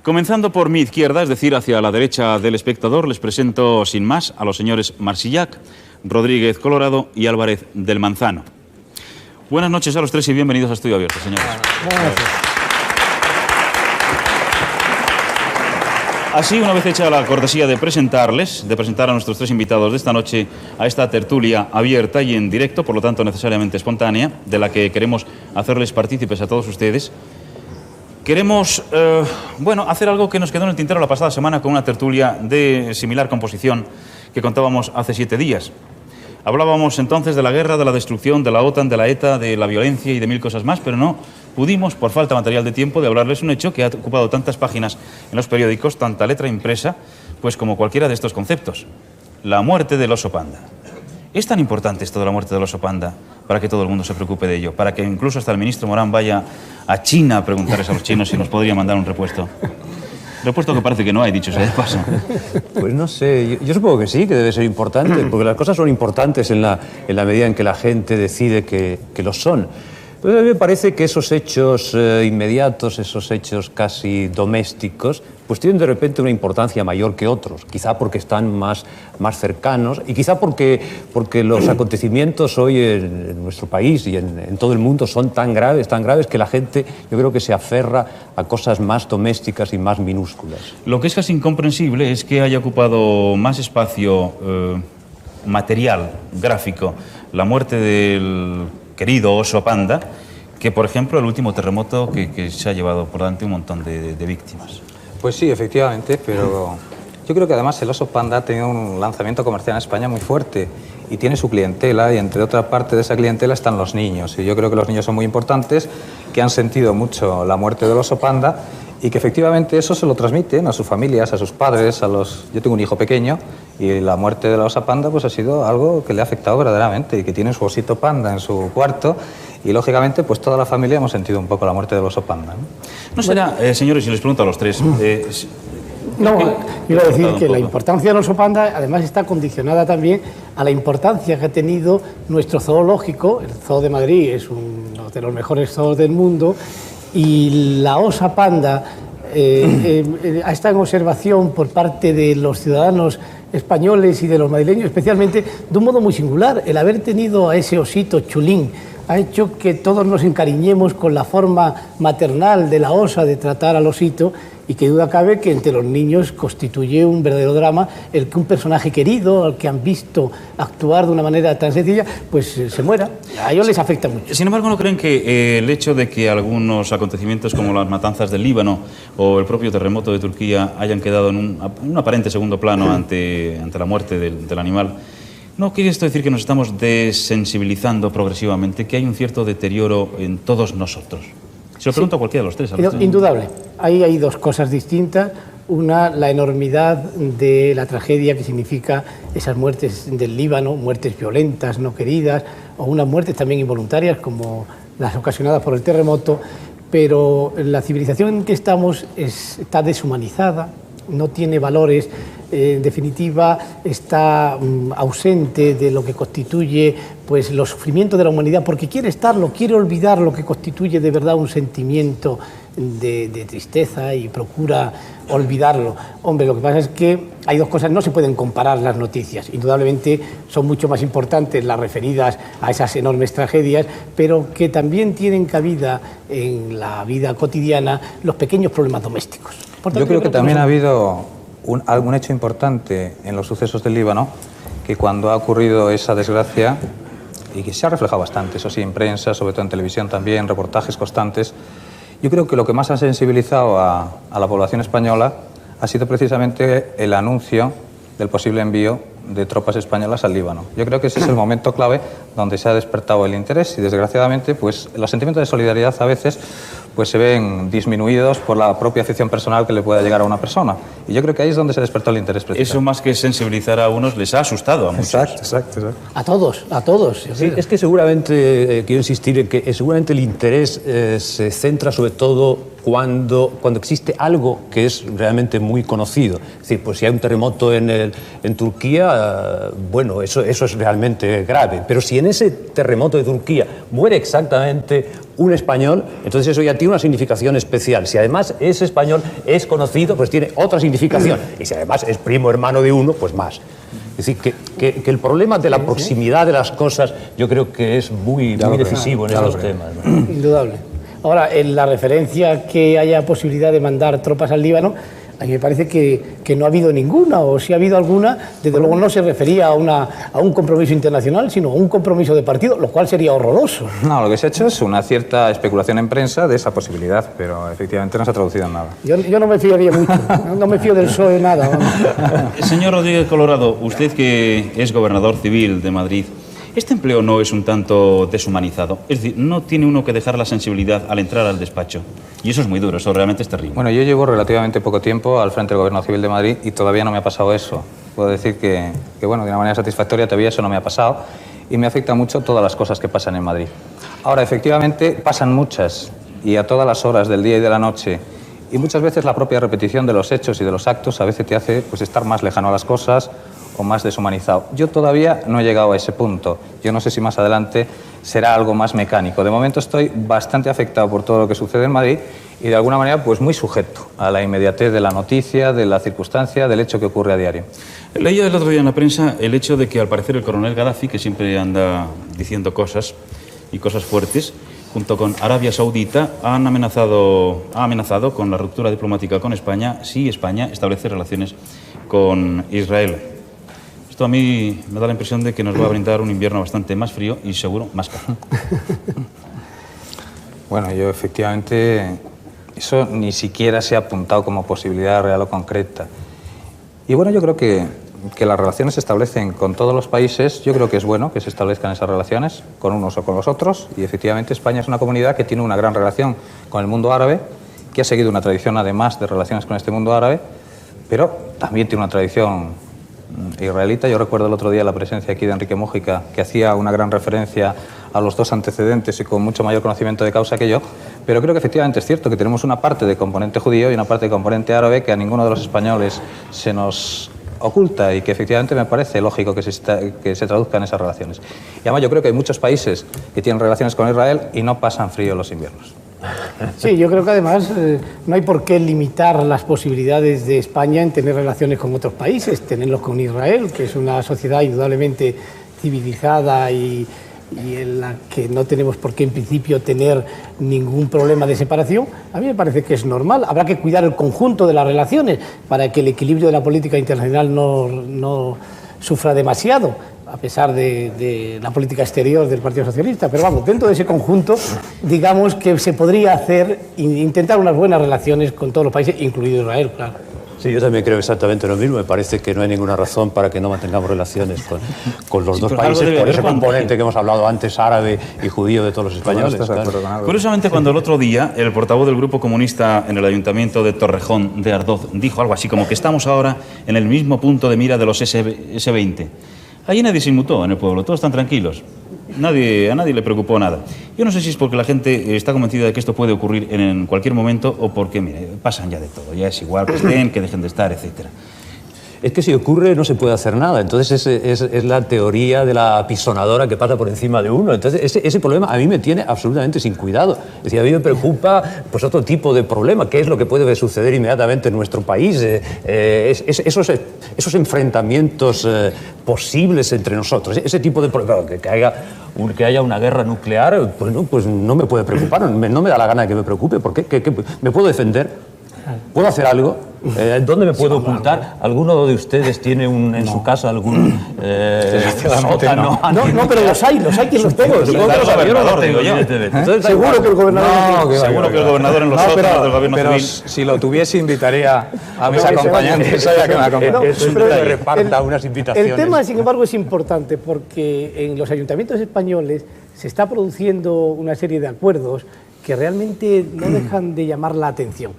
Comenzando por mi izquierda, es decir, hacia la derecha del espectador, les presento sin más a los señores Marsillac, Rodríguez Colorado y Álvarez del Manzano. Buenas noches a los tres y bienvenidos a Estudio Abierto, señores. Así, una vez hecha la cortesía de presentar a nuestros tres invitados de esta noche a esta tertulia abierta y en directo, por lo tanto necesariamente espontánea, de la que queremos hacerles partícipes a todos ustedes, queremos, hacer algo que nos quedó en el tintero la pasada semana con una tertulia de similar composición que contábamos hace 7 días. Hablábamos entonces de la guerra, de la destrucción, de la OTAN, de la ETA, de la violencia y de 1000 cosas más, pero no pudimos, por falta de material de tiempo, de hablarles un hecho que ha ocupado tantas páginas en los periódicos, tanta letra impresa, pues como cualquiera de estos conceptos. La muerte del oso panda. ¿Es tan importante esto de la muerte del oso panda para que todo el mundo se preocupe de ello? Para que incluso hasta el ministro Morán vaya a China a preguntarles a los chinos si nos podría mandar un repuesto. Repuesto que parece que no hay, dicho sea de paso. Pues no sé, yo supongo que sí, que debe ser importante, porque las cosas son importantes en la medida en que la gente decide que lo son. Pero a mí me parece que esos hechos inmediatos, esos hechos casi domésticos, pues tienen de repente una importancia mayor que otros, quizá porque están más cercanos y quizá porque los acontecimientos hoy en nuestro país y en todo el mundo son tan graves que la gente, yo creo que se aferra a cosas más domésticas y más minúsculas. Lo que es casi incomprensible es que haya ocupado más espacio material, gráfico, la muerte del querido oso panda, que por ejemplo el último terremoto que se ha llevado por delante un montón de víctimas. Pues sí, efectivamente, pero yo creo que además el oso panda ha tenido un lanzamiento comercial en España muy fuerte y tiene su clientela, y entre otra parte de esa clientela están los niños, y yo creo que los niños son muy importantes, que han sentido mucho la muerte del oso panda y que efectivamente eso se lo transmiten a sus familias, a sus padres, Yo tengo un hijo pequeño y la muerte de la osa panda pues ha sido algo que le ha afectado verdaderamente, y que tiene su osito panda en su cuarto, y lógicamente pues toda la familia hemos sentido un poco la muerte del oso panda, ¿no? ¿No será, señores, si les pregunto a los tres... iba a decir que la importancia del oso panda además está condicionada también a la importancia que ha tenido nuestro zoológico. El Zoo de Madrid es uno de los mejores zoos del mundo, y la osa panda ha estado en observación por parte de los ciudadanos españoles y de los madrileños, especialmente de un modo muy singular. El haber tenido a ese osito chulín ha hecho que todos nos encariñemos con la forma maternal de la osa de tratar al osito, y que duda cabe que entre los niños constituye un verdadero drama el que un personaje querido, al que han visto actuar de una manera tan sencilla, pues se muera. A ellos les afecta mucho. Sin embargo, ¿no creen que el hecho de que algunos acontecimientos como las matanzas del Líbano o el propio terremoto de Turquía hayan quedado en un aparente segundo plano ante la muerte del animal, no quiere esto decir que nos estamos desensibilizando progresivamente, que hay un cierto deterioro en todos nosotros? Se lo pregunto a cualquiera de los tres. Indudable. Ahí hay dos cosas distintas. Una, la enormidad de la tragedia que significa esas muertes del Líbano, muertes violentas, no queridas, o unas muertes también involuntarias como las ocasionadas por el terremoto. Pero la civilización en que estamos está deshumanizada, no tiene valores, en definitiva está ausente de lo que constituye pues los sufrimientos de la humanidad, porque quiere estarlo, quiere olvidar lo que constituye de verdad un sentimiento de tristeza, y procura olvidarlo. Hombre, lo que pasa es que hay dos cosas, no se pueden comparar las noticias. Indudablemente son mucho más importantes las referidas a esas enormes tragedias, pero que también tienen cabida en la vida cotidiana los pequeños problemas domésticos. Yo creo que también ha habido algún hecho importante en los sucesos del Líbano, que cuando ha ocurrido esa desgracia, y que se ha reflejado bastante, eso sí, en prensa, sobre todo en televisión también, reportajes constantes, yo creo que lo que más ha sensibilizado a la población española ha sido precisamente el anuncio del posible envío de tropas españolas al Líbano. Yo creo que ese es el momento clave donde se ha despertado el interés, y desgraciadamente pues los sentimientos de solidaridad a veces pues se ven disminuidos por la propia afección personal que le pueda llegar a una persona. Y yo creo que ahí es donde se despertó el interés. Eso, más que sensibilizar a unos, les ha asustado a muchos. Exacto. A todos. Sí, es que seguramente, quiero insistir en que seguramente el interés se centra sobre todo cuando existe algo que es realmente muy conocido. Es decir, pues si hay un terremoto en Turquía, bueno, eso es realmente grave. Pero si en ese terremoto de Turquía muere exactamente un español, entonces eso ya tiene una significación especial. Si además ese español es conocido, pues tiene otra significación. Y si además es primo hermano de uno, pues más. Es decir, que el problema de la proximidad de las cosas yo creo que es muy decisivo en estos temas, ¿no? Indudable. Ahora, en la referencia que haya posibilidad de mandar tropas al Líbano, a mí me parece que no ha habido ninguna, o si ha habido alguna, desde luego no se refería a un compromiso internacional, sino a un compromiso de partido, lo cual sería horroroso. No, lo que se ha hecho es una cierta especulación en prensa de esa posibilidad, pero efectivamente no se ha traducido en nada. Yo no me fiaría mucho, no me fío del PSOE nada. Vamos. Señor Rodríguez Colorado, usted que es gobernador civil de Madrid, ¿este empleo no es un tanto deshumanizado? Es decir, no tiene uno que dejar la sensibilidad al entrar al despacho. Y eso es muy duro, eso realmente es terrible. Bueno, yo llevo relativamente poco tiempo al frente del Gobierno Civil de Madrid y todavía no me ha pasado eso. Puedo decir que bueno, de una manera satisfactoria todavía eso no me ha pasado y me afecta mucho todas las cosas que pasan en Madrid. Ahora, efectivamente, pasan muchas y a todas las horas del día y de la noche. Y muchas veces la propia repetición de los hechos y de los actos a veces te hace pues, estar más lejano a las cosas o más deshumanizado. Yo todavía no he llegado a ese punto. Yo no sé si más adelante será algo más mecánico. De momento estoy bastante afectado por todo lo que sucede en Madrid y de alguna manera pues muy sujeto a la inmediatez de la noticia, de la circunstancia, del hecho que ocurre a diario. Leía el otro día en la prensa el hecho de que al parecer el coronel Gaddafi, que siempre anda diciendo cosas y cosas fuertes, junto con Arabia Saudita, ha amenazado con la ruptura diplomática con España si España establece relaciones con Israel. Esto a mí me da la impresión de que nos va a brindar un invierno bastante más frío y seguro más caro. Bueno, yo efectivamente eso ni siquiera se ha apuntado como posibilidad real o concreta. Y bueno, yo creo que las relaciones se establecen con todos los países. Yo creo que es bueno que se establezcan esas relaciones con unos o con los otros. Y efectivamente España es una comunidad que tiene una gran relación con el mundo árabe, que ha seguido una tradición además de relaciones con este mundo árabe, pero también tiene una tradición israelita. Yo recuerdo el otro día la presencia aquí de Enrique Mújica, que hacía una gran referencia a los dos antecedentes y con mucho mayor conocimiento de causa que yo, pero creo que efectivamente es cierto que tenemos una parte de componente judío y una parte de componente árabe que a ninguno de los españoles se nos oculta y que efectivamente me parece lógico que se traduzcan esas relaciones. Y además yo creo que hay muchos países que tienen relaciones con Israel y no pasan frío los inviernos. Sí, yo creo que además no hay por qué limitar las posibilidades de España en tener relaciones con otros países, tenerlos con Israel, que es una sociedad indudablemente civilizada y en la que no tenemos por qué en principio tener ningún problema de separación. A mí me parece que es normal. Habrá que cuidar el conjunto de las relaciones para que el equilibrio de la política internacional no sufra demasiado, a pesar de la política exterior del Partido Socialista. Pero vamos, dentro de ese conjunto, digamos que se podría hacer, intentar unas buenas relaciones con todos los países, incluido Israel, claro. Sí, yo también creo exactamente lo mismo. Me parece que no hay ninguna razón para que no mantengamos relaciones con los dos países, por ese componente que hemos hablado antes, árabe y judío de todos los españoles. Claro. Curiosamente, cuando el otro día el portavoz del Grupo Comunista en el Ayuntamiento de Torrejón de Ardoz dijo algo así como que estamos ahora en el mismo punto de mira de los S-20. Allí nadie se inmutó en el pueblo, todos están tranquilos. A nadie le preocupó nada. Yo no sé si es porque la gente está convencida de que esto puede ocurrir en cualquier momento o porque, mire, pasan ya de todo. Ya es igual que estén, que dejen de estar, etcétera. Es que si ocurre no se puede hacer nada. Entonces es la teoría de la pisonadora que pasa por encima de uno. Entonces ese problema a mí me tiene absolutamente sin cuidado. Es decir, a mí me preocupa pues otro tipo de problema. ¿Qué es lo que puede suceder inmediatamente en nuestro país? Esos enfrentamientos posibles entre nosotros. Ese tipo de problema. Que haya una guerra nuclear, pues no me puede preocupar. No me da la gana de que me preocupe. ¿Por qué? ¿Me puedo defender? ¿Puedo hacer algo? ¿Dónde me puedo ocultar? ¿Alguno de ustedes tiene en su casa algún sótano? No, pero los hay quien los tengo. Seguro que el gobernador, digo yo. Seguro que el gobernador. Seguro que el gobernador en los sótanos del gobierno civil. Si lo tuviese, invitaría a mis acompañantes a que me acompañen. Reparta unas invitaciones. El tema, sin embargo, es importante porque en los ayuntamientos españoles se está produciendo una serie de acuerdos que realmente no dejan de llamar la atención.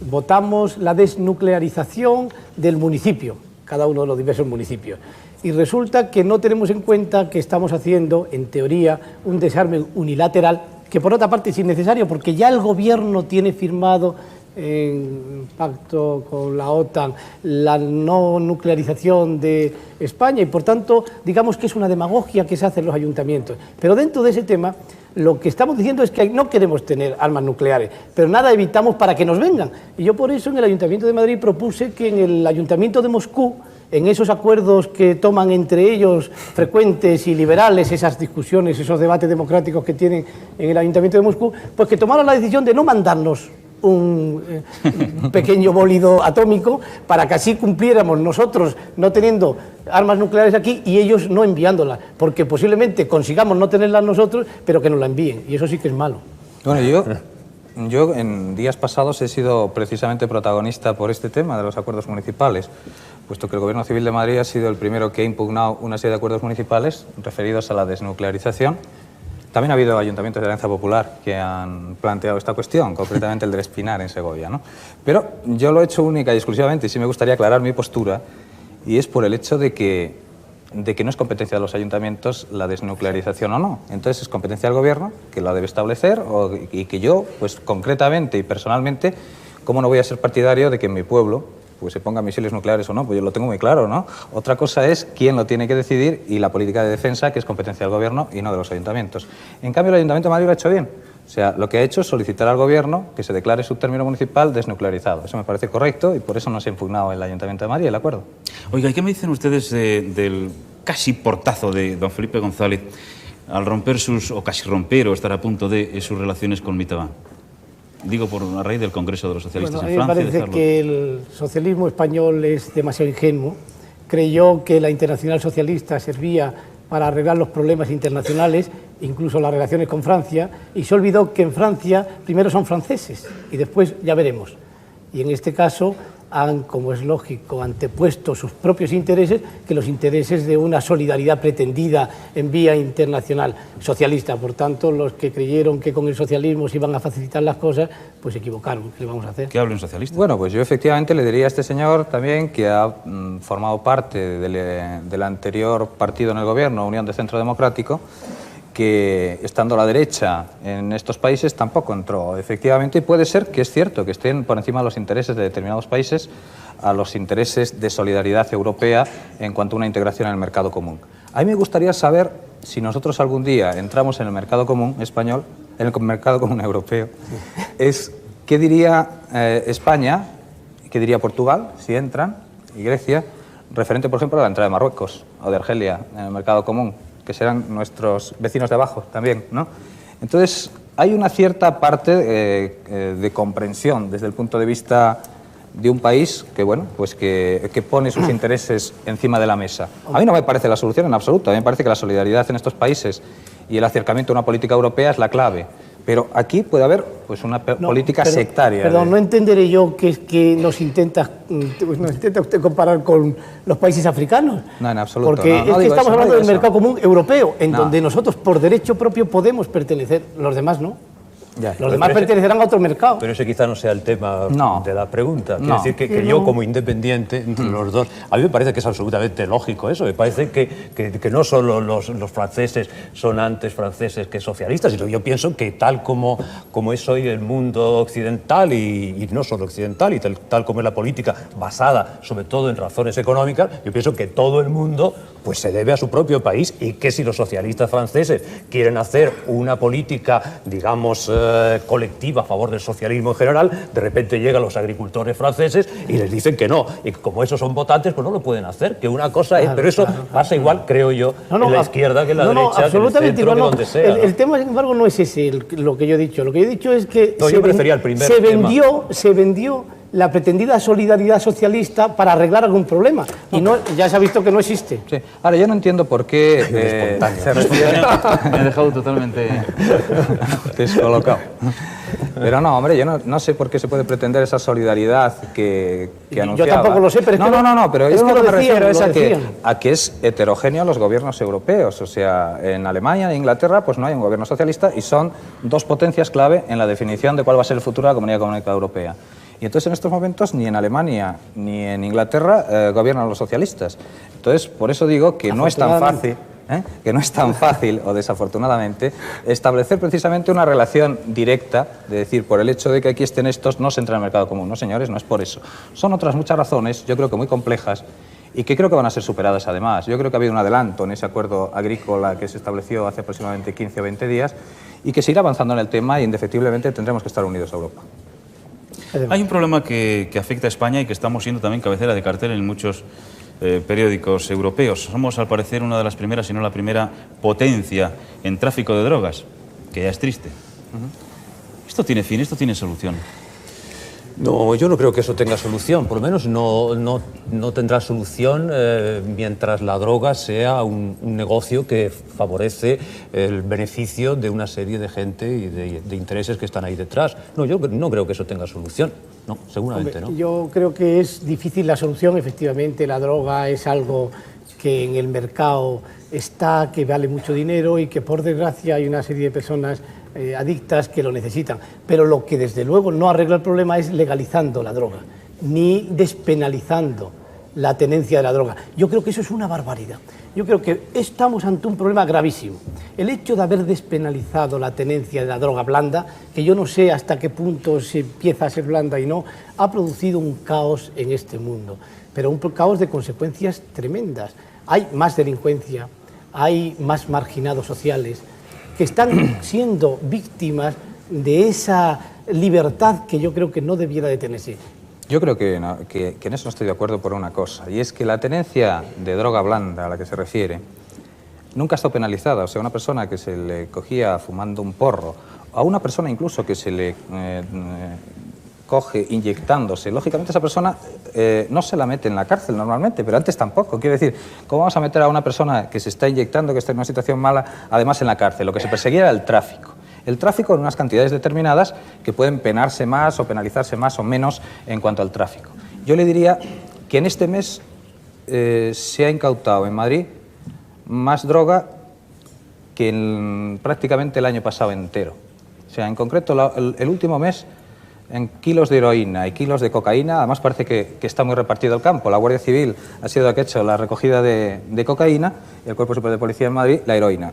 Votamos la desnuclearización del municipio, cada uno de los diversos municipios. Y resulta que no tenemos en cuenta que estamos haciendo, en teoría, un desarme unilateral, que por otra parte es innecesario porque ya el gobierno tiene firmado en pacto con la OTAN la no nuclearización de España y por tanto digamos que es una demagogia que se hace en los ayuntamientos. Pero dentro de ese tema lo que estamos diciendo es que no queremos tener armas nucleares, pero nada evitamos para que nos vengan. Y yo por eso en el Ayuntamiento de Madrid propuse que en el Ayuntamiento de Moscú, en esos acuerdos que toman entre ellos frecuentes y liberales, esas discusiones, esos debates democráticos que tienen en el Ayuntamiento de Moscú, pues que tomaron la decisión de no mandarnos un pequeño bólido atómico para que así cumpliéramos nosotros no teniendo armas nucleares aquí y ellos no enviándolas, porque posiblemente consigamos no tenerlas nosotros, pero que nos la envíen, y eso sí que es malo. Bueno, yo en días pasados he sido precisamente protagonista por este tema de los acuerdos municipales, puesto que el Gobierno Civil de Madrid ha sido el primero que ha impugnado una serie de acuerdos municipales referidos a la desnuclearización. También ha habido ayuntamientos de Alianza Popular que han planteado esta cuestión, concretamente el del Espinar en Segovia, ¿no? Pero yo lo he hecho única y exclusivamente, y sí me gustaría aclarar mi postura, y es por el hecho de que no es competencia de los ayuntamientos la desnuclearización o no. Entonces es competencia del Gobierno, que la debe establecer, y que yo, pues concretamente y personalmente, ¿cómo no voy a ser partidario de que en mi pueblo pues se pongan misiles nucleares o no? Pues yo lo tengo muy claro, ¿no? Otra cosa es quién lo tiene que decidir y la política de defensa, que es competencia del Gobierno y no de los ayuntamientos. En cambio, el Ayuntamiento de Madrid lo ha hecho bien. O sea, lo que ha hecho es solicitar al Gobierno que se declare su término municipal desnuclearizado. Eso me parece correcto y por eso no se ha impugnado el Ayuntamiento de Madrid el acuerdo. Oiga, ¿y qué me dicen ustedes del casi portazo de don Felipe González al romper o casi romper o estar a punto de sus relaciones con Mitterrand? Digo, a raíz del Congreso de los Socialistas en Francia. A mí me parece que el socialismo español es demasiado ingenuo. Creyó que la Internacional Socialista servía para arreglar los problemas internacionales, incluso las relaciones con Francia, y se olvidó que en Francia primero son franceses y después ya veremos. Y en este caso han, como es lógico, antepuesto sus propios intereses que los intereses de una solidaridad pretendida en vía internacional socialista. Por tanto, los que creyeron que con el socialismo se iban a facilitar las cosas, pues se equivocaron. ¿Qué le vamos a hacer? ¿Qué hablen socialistas? Bueno, pues yo efectivamente le diría a este señor también que ha formado parte del anterior partido en el gobierno, Unión de Centro Democrático, que estando a la derecha en estos países tampoco entró efectivamente, y puede ser que es cierto que estén por encima de los intereses de determinados países a los intereses de solidaridad europea en cuanto a una integración en el mercado común. A mí me gustaría saber si nosotros algún día entramos en el mercado común español, en el mercado común europeo, es qué diría España, qué diría Portugal si entran, y Grecia, referente por ejemplo a la entrada de Marruecos o de Argelia en el mercado común, que serán nuestros vecinos de abajo también, ¿no? Entonces, hay una cierta parte de comprensión desde el punto de vista de un país que, bueno, pues que pone sus intereses encima de la mesa. A mí no me parece la solución en absoluto. A mí me parece que la solidaridad en estos países y el acercamiento a una política europea es la clave. Pero aquí puede haber pues una política sectaria. Perdón, no entenderé yo que nos intenta usted comparar con los países africanos. No, en absoluto. Porque no, es que estamos hablando del mercado común común europeo, en donde nosotros por derecho propio podemos pertenecer, los demás no. Ya. Los demás pertenecerán a otro mercado. Pero ese quizá no sea el tema de la pregunta. Quiero decir que yo, como independiente entre los dos, a mí me parece que es absolutamente lógico eso. Me parece que no solo los franceses son antes franceses que socialistas, sino yo pienso que tal como es hoy el mundo occidental y no solo occidental, y tal como es la política basada sobre todo en razones económicas, yo pienso que todo el mundo pues se debe a su propio país, y que si los socialistas franceses quieren hacer una política, digamos, colectiva a favor del socialismo en general, de repente llegan los agricultores franceses y les dicen que no, y como esos son votantes, pues no lo pueden hacer, que una cosa es, pero eso pasa igual, creo yo, en la izquierda que en la derecha, absolutamente que en el centro, igual, que donde sea. El tema, sin embargo, no es ese lo que yo he dicho. Lo que yo he dicho es que yo prefería el primer se vendió la pretendida solidaridad socialista para arreglar algún problema. Y no, ya se ha visto que no existe. Sí. Ahora, yo no entiendo por qué se refiere... Me ha dejado totalmente descolocado. Pero no, hombre, yo no sé por qué se puede pretender esa solidaridad que anunciaba. Yo tampoco lo sé, pero es que no, pero yo lo que me refiero es a que es heterogéneo los gobiernos europeos. O sea, en Alemania e Inglaterra pues no hay un gobierno socialista, y son dos potencias clave en la definición de cuál va a ser el futuro de la Comunidad Económica Europea. Y entonces en estos momentos ni en Alemania ni en Inglaterra gobiernan los socialistas. Entonces, por eso digo que no es tan fácil. que no es tan fácil, o desafortunadamente, establecer precisamente una relación directa, de decir, por el hecho de que aquí estén estos, no se entra en el mercado común. No, señores, no es por eso. Son otras muchas razones, yo creo que muy complejas, y que creo que van a ser superadas además. Yo creo que ha habido un adelanto en ese acuerdo agrícola que se estableció hace aproximadamente 15 o 20 días, y que se irá avanzando en el tema, y indefectiblemente tendremos que estar unidos a Europa. Hay un problema que afecta a España y que estamos siendo también cabecera de cartel en muchos periódicos europeos. Somos, al parecer, una de las primeras, si no la primera, potencia en tráfico de drogas, que ya es triste. ¿Esto tiene fin? ¿Esto tiene solución? No, yo no creo que eso tenga solución, por lo menos no tendrá solución mientras la droga sea un negocio que favorece el beneficio de una serie de gente y de intereses que están ahí detrás. No, yo no creo que eso tenga solución, no, seguramente no. Yo creo que es difícil la solución, efectivamente la droga es algo que en el mercado está, que vale mucho dinero y que por desgracia hay una serie de personas adictas que lo necesitan, pero lo que desde luego no arregla el problema es legalizando la droga, ni despenalizando la tenencia de la droga. Yo creo que eso es una barbaridad. Yo creo que estamos ante un problema gravísimo. El hecho de haber despenalizado la tenencia de la droga blanda, que yo no sé hasta qué punto se empieza a ser blanda y no, ha producido un caos en este mundo, pero un caos de consecuencias tremendas. Hay más delincuencia, hay más marginados sociales, que están siendo víctimas de esa libertad que yo creo que no debiera de tenerse. Yo creo que en eso no estoy de acuerdo por una cosa, y es que la tenencia de droga blanda a la que se refiere nunca ha estado penalizada. O sea, una persona que se le cogía fumando un porro, a una persona incluso que se le coge inyectándose, lógicamente esa persona no se la mete en la cárcel normalmente, pero antes tampoco. Quiero decir, ¿cómo vamos a meter a una persona que se está inyectando, que está en una situación mala, además en la cárcel? Lo que se perseguía era el tráfico. El tráfico en unas cantidades determinadas que pueden penarse más o penalizarse más o menos en cuanto al tráfico. Yo le diría que en este mes se ha incautado en Madrid más droga que prácticamente el año pasado entero. O sea, en concreto el último mes, en kilos de heroína y kilos de cocaína, además parece que está muy repartido el campo. La Guardia Civil ha sido la que ha hecho la recogida de cocaína, y el Cuerpo Superior de Policía en Madrid la heroína.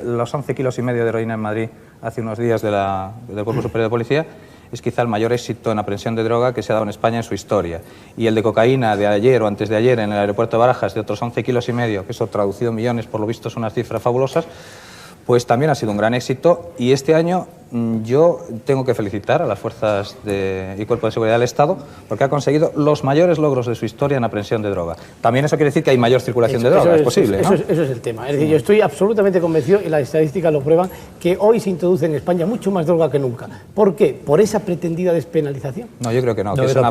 Los 11 kilos y medio de heroína en Madrid hace unos días del Cuerpo Superior de Policía es quizá el mayor éxito en aprehensión de droga que se ha dado en España en su historia. Y el de cocaína de ayer o antes de ayer en el aeropuerto de Barajas, de otros 11 kilos y medio, que eso traducido en millones, por lo visto son unas cifras fabulosas, pues también ha sido un gran éxito. Y este año yo tengo que felicitar a las fuerzas y Cuerpo de Seguridad del Estado porque ha conseguido los mayores logros de su historia en aprehensión de droga. También eso quiere decir que hay mayor circulación de droga, es posible, ¿no? Eso es el tema. Es decir, yo estoy absolutamente convencido, y las estadísticas lo prueban, que hoy se introduce en España mucho más droga que nunca. ¿Por qué? ¿Por esa pretendida despenalización? No, yo creo que no, que es en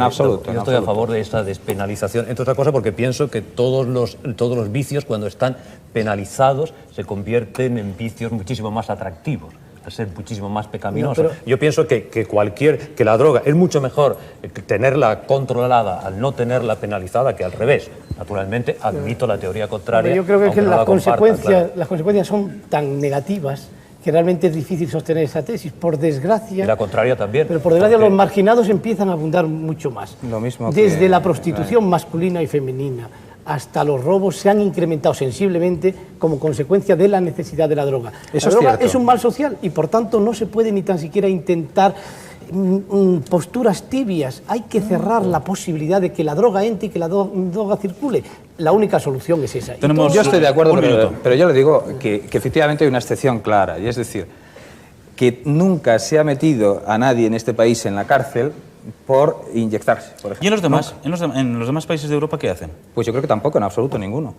absoluto. Yo estoy a favor de esta despenalización, entre otras cosas porque pienso que todos los vicios, cuando están penalizados, se convierten en vicios muchísimo más atractivos, a ser muchísimo más pecaminosos. No, yo pienso que la droga es mucho mejor tenerla controlada al no tenerla penalizada que al revés. Naturalmente, admito la teoría contraria. Yo creo que no las consecuencias son tan negativas que realmente es difícil sostener esa tesis, por desgracia. Y la contraria también. Pero por desgracia los marginados empiezan a abundar mucho más. Lo mismo desde la prostitución masculina y femenina hasta los robos se han incrementado sensiblemente como consecuencia de la necesidad de la droga. La droga es un mal social y por tanto no se puede ni tan siquiera intentar posturas tibias. Hay que cerrar la posibilidad de que la droga entre y que la droga circule. La única solución es esa. Yo estoy de acuerdo, pero yo le digo que efectivamente hay una excepción clara, y es decir, que nunca se ha metido a nadie en este país en la cárcel por inyectarse, por ejemplo. ¿Y en los demás? ¿En los demás países de Europa qué hacen? Pues yo creo que tampoco, en absoluto ninguno.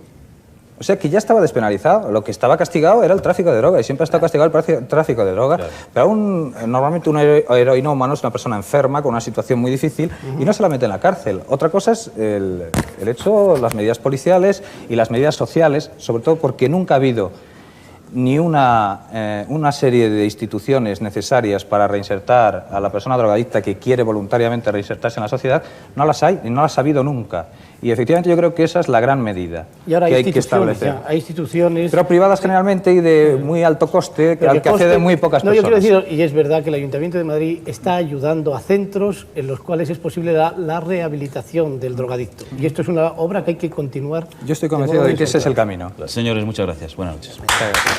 O sea, que ya estaba despenalizado. Lo que estaba castigado era el tráfico de droga, y siempre ha estado castigado el tráfico de droga. Claro. Pero normalmente un heroinómano es una persona enferma, con una situación muy difícil, y no se la mete en la cárcel. Otra cosa es el hecho, las medidas policiales y las medidas sociales, sobre todo porque nunca ha habido ni una serie de instituciones necesarias para reinsertar a la persona drogadicta que quiere voluntariamente reinsertarse en la sociedad. No las hay y no las ha habido nunca. Y efectivamente yo creo que esa es la gran medida Y ahora que hay hay que instituciones, establecer. hay instituciones... Pero privadas generalmente y de muy alto coste, Pero al que acceden muy pocas no, yo personas. quiero decir, y es verdad que el Ayuntamiento de Madrid está ayudando a centros en los cuales es posible la rehabilitación del drogadicto. Y esto es una obra que hay que continuar. Yo estoy de modo convencido de que ese es el horizontal. camino. Señores, muchas gracias. Buenas noches. Muchas gracias.